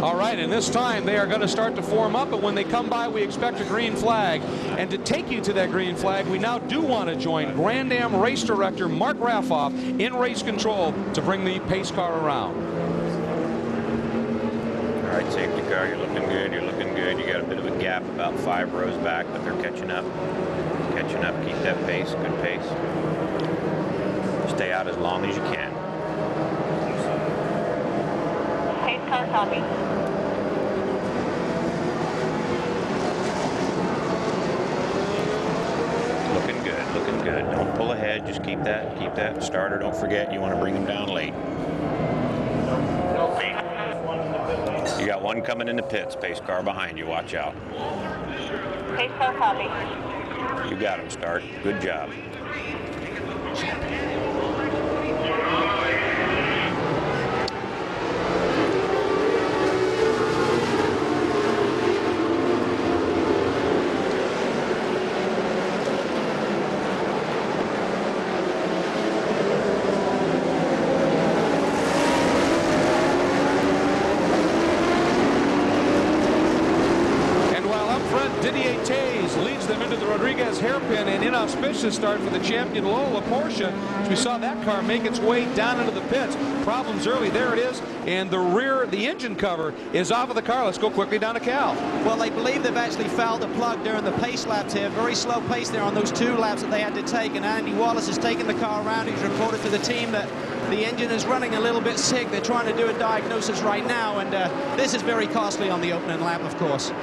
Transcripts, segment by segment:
All right, and this time they are going to start to form up, and when they come by, we expect a green flag. And to take you to that green flag, we now do want to join Grand Am race director Mark Raffoff in race control to bring the pace car around. All right, safety car, you're looking good, you're looking good. You got a bit of a gap, about 5 rows back, but they're catching up. Catching up, keep that pace, good pace. Stay out as long as you can. Pace car copy. Looking good, looking good. Don't pull ahead, just keep that starter. Don't forget, you want to bring them down late. You got one coming in the pits, pace car behind you, watch out. Pace car copy. You got him, Start. Good job. Hairpin and inauspicious start for the champion Lola Porsche. We saw that car make its way down into the pits. Problems early. There it is. And the engine cover is off of the car. Let's go quickly down to Cal. Well, they believe they've actually fouled the plug during the pace laps here. Very slow pace there on those 2 laps that they had to take. And Andy Wallace has taken the car around. He's reported to the team that the engine is running a little bit sick. They're trying to do a diagnosis right now. And this is very costly on the opening lap, of course.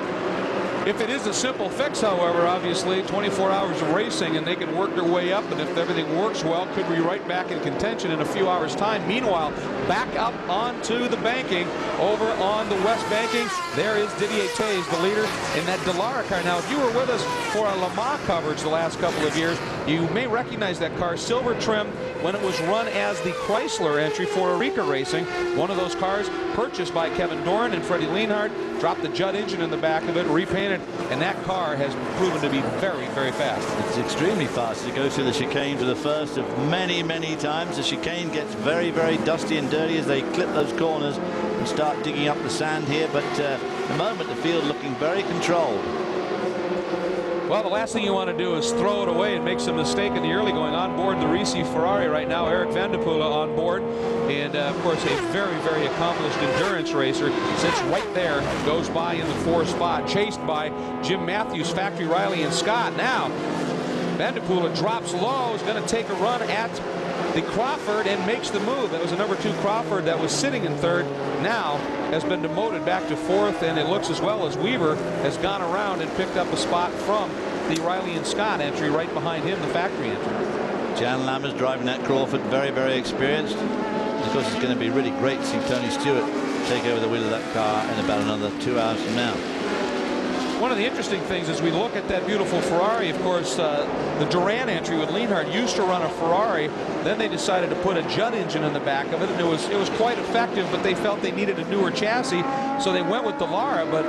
If it is a simple fix, however, obviously 24 hours of racing and they can work their way up, and if everything works well, could be right back in contention in a few hours' time. Meanwhile, back up onto the banking, over on the west banking, there is Didier Taze, the leader in that Dallara car. Now, if you were with us for our Le Mans coverage the last couple of years, you may recognize that car, silver trim, when it was run as the Chrysler entry for Oreca Racing. One of those cars purchased by Kevin Doran and Freddie Lienhardt, dropped the Judd engine in the back of it, repainted, and that car has proven to be very, very fast. It's extremely fast. It goes through the chicane for the first of many, many times. The chicane gets very, very dusty and dirty as they clip those corners and start digging up the sand here, but at the moment the field looking very controlled. Well, the last thing you want to do is throw it away and make some mistake in the early going. On board the Risi Ferrari right now, Eric Van de Poele on board, and of course a very, very accomplished endurance racer. Sits right there, goes by in the 4th spot, chased by Jim Matthews, Factory Riley and Scott. Now Van de Poele drops low, is going to take a run at the Crawford and makes the move. That was a number 2 Crawford that was sitting in 3rd, now has been demoted back to 4th, and it looks as well as Weaver has gone around and picked up a spot from the Riley and Scott entry, right behind him, the factory entry. Jan Lammers driving that Crawford, very, very experienced. Of course, it's going to be really great to see Tony Stewart take over the wheel of that car in about another 2 hours from now. One of the interesting things as we look at that beautiful Ferrari, of course, the Duran entry with Lienhardt used to run a Ferrari. Then they decided to put a Judd engine in the back of it, and it was quite effective, but they felt they needed a newer chassis, so they went with Dallara. But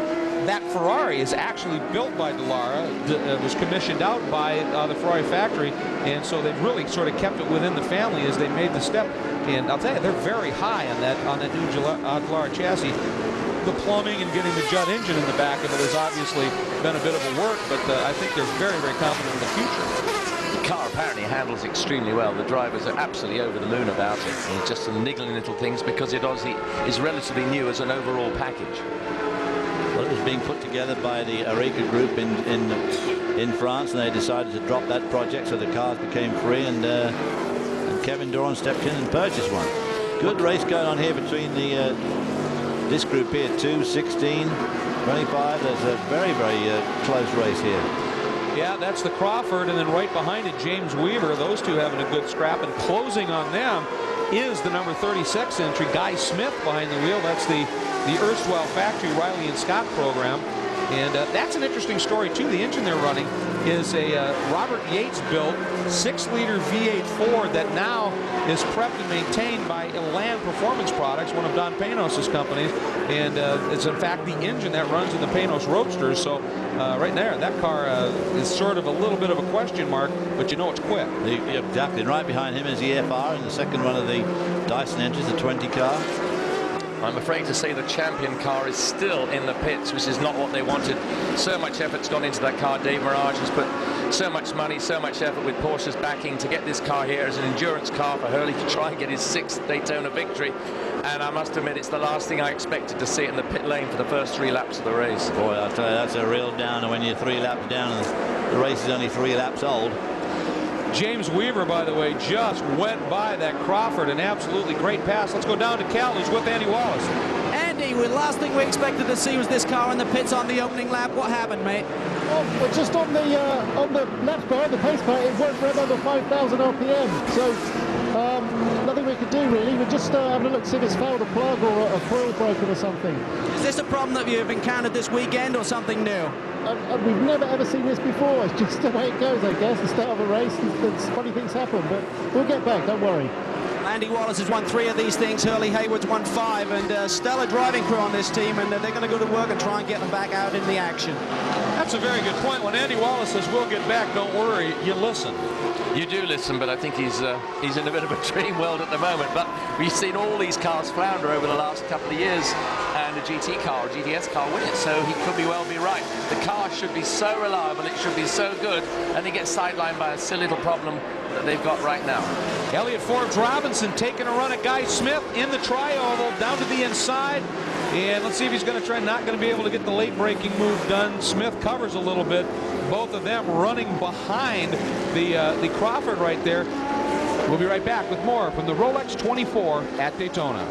that Ferrari is actually built by Dallara. It was commissioned out by the Ferrari factory, and so they've really sort of kept it within the family as they made the step. And I'll tell you, they're very high on that new Dallara chassis. The plumbing and getting the Judd engine in the back of it has obviously been a bit of a work, but I think they're very, very confident in the future. The car apparently handles extremely well. The drivers are absolutely over the moon about it. And just some niggling little things because it obviously is relatively new as an overall package. Well, it was being put together by the Oreca group in France, and they decided to drop that project, so the cars became free, and Kevin Doran stepped in and purchased one. Good race going on here between this group here, 2, 16, 25. There's a very, very close race here. Yeah, that's the Crawford, and then right behind it, James Weaver. Those two having a good scrap, and closing on them is the number 36 entry, Guy Smith, behind the wheel. That's the erstwhile factory Riley and Scott program. And that's an interesting story, too. The engine they're running is a Robert Yates built 6-liter V8 Ford that now is prepped and maintained by Elan Performance Products, one of Don Panos' companies. And it's, in fact, the engine that runs in the Panos Roadsters. So right there, that car is sort of a little bit of a question mark, but you know it's quick. Exactly. And right behind him is the EFR in the second one of the Dyson entries, the 20 car. I'm afraid to say the champion car is still in the pits, which is not what they wanted. So much effort's gone into that car. Dave Mirage has put so much money, so much effort with Porsche's backing to get this car here as an endurance car for Hurley to try and get his 6th Daytona victory. And I must admit, it's the last thing I expected to see in the pit lane for the first 3 laps of the race. Boy, I'll tell you, that's a real downer when you're 3 laps down and the race is only 3 laps old. James Weaver, by the way, just went by that Crawford. An absolutely great pass. Let's go down to Cal, who's with Andy Wallace. Andy, the last thing we expected to see was this car in the pits on the opening lap. What happened, mate? Well, we're just on the left bar, the pace car. It won't run over 5,000 RPM. So nothing we could do really. We're just having a look to see if it's failed a plug or a coil broken or something. Is this a problem that you've encountered this weekend or something new? We've never ever seen this before. It's just the way it goes, I guess. The start of a race, and funny things happen, but we'll get back, don't worry. Andy Wallace has won 3 of these things. Hurley Hayward's won 5, and stellar driving crew on this team, and they're going to go to work and try and get them back out in the action. That's a very good point. When Andy Wallace says we'll get back, don't worry, you listen. You do listen, but I think he's in a bit of a dream world at the moment. But we've seen all these cars flounder over the last couple of years, and a GT car or GTS car win it, so he could well be right. The car should be so reliable, it should be so good, and he gets sidelined by a silly little problem that they've got right now. Elliott Forbes Robinson taking a run at Guy Smith in the tri-oval down to the inside. And let's see if he's going to try. Not going to be able to get the late braking move done. Smith covers a little bit. Both of them running behind the Crawford right there. We'll be right back with more from the Rolex 24 at Daytona.